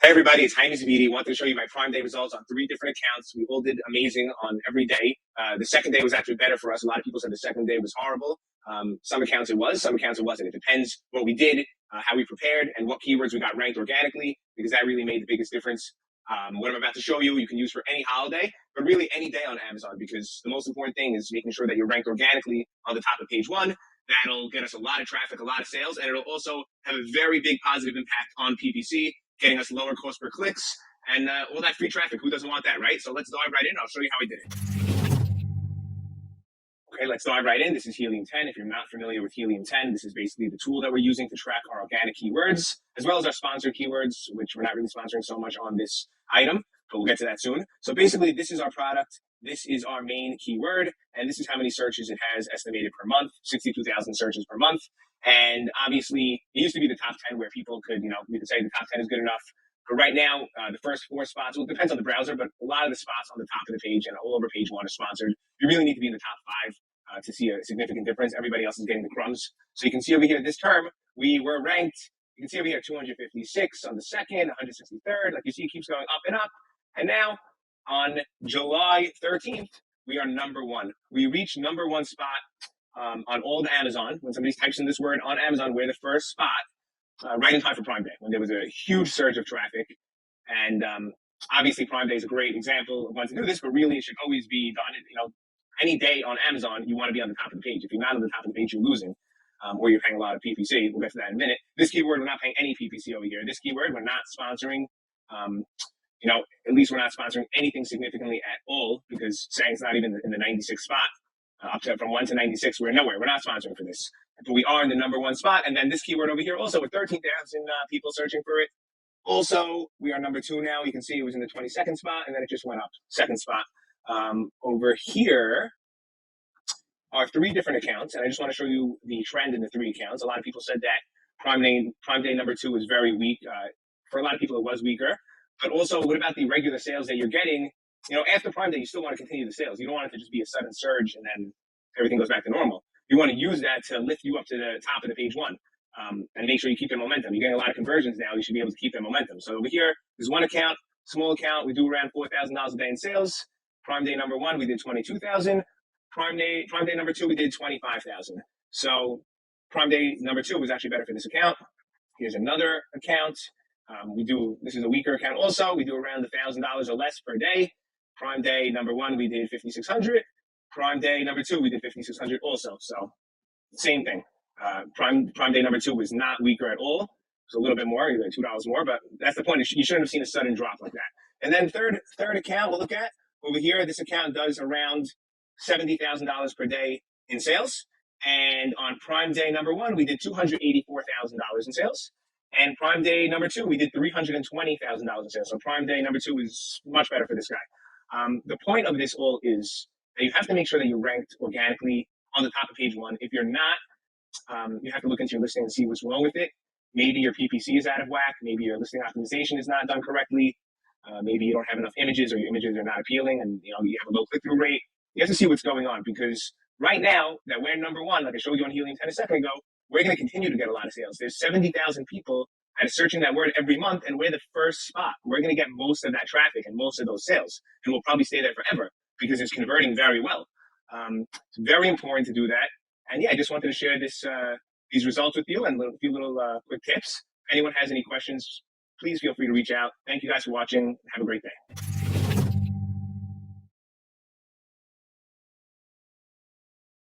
Hey everybody, it's Jaime Zabidi. Wanted to show you my Prime Day results on 3 different accounts. We all did amazing on every day. The second day was actually better for us. A lot of people said the second day was horrible. Some accounts it was, some accounts it wasn't. It depends what we did, how we prepared, and what keywords we got ranked organically, because that really made the biggest difference. What I'm about to show you, you can use for any holiday, but really any day on Amazon, because the most important thing is making sure that you're ranked organically on the top of page one. That'll get us a lot of traffic, a lot of sales, and it'll also have a very big positive impact on PPC, getting us lower cost per clicks and all that free traffic. Who doesn't want that, right? So let's dive right in. I'll show you how I did it. Okay, let's dive right in. This is Helium 10. If you're not familiar with Helium 10, this is basically the tool that we're using to track our organic keywords, as well as our sponsored keywords, which we're not really sponsoring so much on this item, but we'll get to that soon. So basically, this is our product. This is our main keyword, and this is how many searches it has estimated per month, 62,000 searches per month. And obviously, it used to be the top 10 where people could, we could say the top 10 is good enough. But right now, the first 4 spots, well, it depends on the browser, but a lot of the spots on the top of the page and all over page 1 are sponsored. You really need to be in the top 5 to see a significant difference. Everybody else is getting the crumbs. So you can see over here, this term, we were ranked, you can see over here, 256 on the second, 163rd. Like you see, it keeps going up and up. And now, on July 13th, we are number 1. We reached number 1 spot on all the Amazon. When somebody types in this word on Amazon, we're the first spot, right in time for Prime Day, when there was a huge surge of traffic. And obviously, Prime Day is a great example of when to do this, but really, it should always be done. Any day on Amazon, you want to be on the top of the page. If you're not on the top of the page, you're losing, or you're paying a lot of PPC. We'll get to that in a minute. This keyword, we're not paying any PPC over here. This keyword, we're not sponsoring. At least we're not sponsoring anything significantly at all, because saying it's not even in the 96th spot, from 1 to 96, we're nowhere. We're not sponsoring for this. But we are in the number 1 spot. And then this keyword over here, also with 13,000 people searching for it. Also, we are number 2 now. You can see it was in the 22nd spot, and then it just went up, 2nd spot. Over here are 3 different accounts, and I just want to show you the trend in the 3 accounts. A lot of people said that Prime Day number 2 was very weak. For a lot of people, it was weaker. But also, what about the regular sales that you're getting? After Prime Day, you still want to continue the sales. You don't want it to just be a sudden surge and then everything goes back to normal. You want to use that to lift you up to the top of the page 1 and make sure you keep your momentum. You're getting a lot of conversions now. You should be able to keep that momentum. So over here, there's 1 account, small account. We do around $4,000 a day in sales. Prime Day number 1, we did 22,000. Prime Day number 2, we did 25,000. So Prime Day number 2 was actually better for this account. Here's another account. This is a weaker account also. We do around $1,000 or less per day. Prime Day number 1, we did 5,600. Prime Day number 2, we did 5,600 also. So same thing. Prime Day number 2 was not weaker at all. It's a little bit more, like $2 more, but that's the point. You shouldn't have seen a sudden drop like that. And then third account we'll look at over here. This account does around $70,000 per day in sales. And on Prime Day number 1, we did $284,000 in sales. And Prime Day number 2, we did $320,000 in sales. So Prime Day number 2 is much better for this guy. The point of this all is that you have to make sure that you're ranked organically on the top of page 1. If you're not, you have to look into your listing and see what's wrong with it. Maybe your PPC is out of whack. Maybe your listing optimization is not done correctly. Maybe you don't have enough images, or your images are not appealing, and you have a low click-through rate. You have to see what's going on, because right now that we're number 1, like I showed you on Helium 10 a second ago, we're going to continue to get a lot of sales. There's 70,000 people that are searching that word every month, and we're the first spot. We're going to get most of that traffic and most of those sales, and we'll probably stay there forever because it's converting very well. It's very important to do that. And yeah, I just wanted to share these results with you and a few little quick tips. If anyone has any questions, please feel free to reach out. Thank you guys for watching. Have a great day.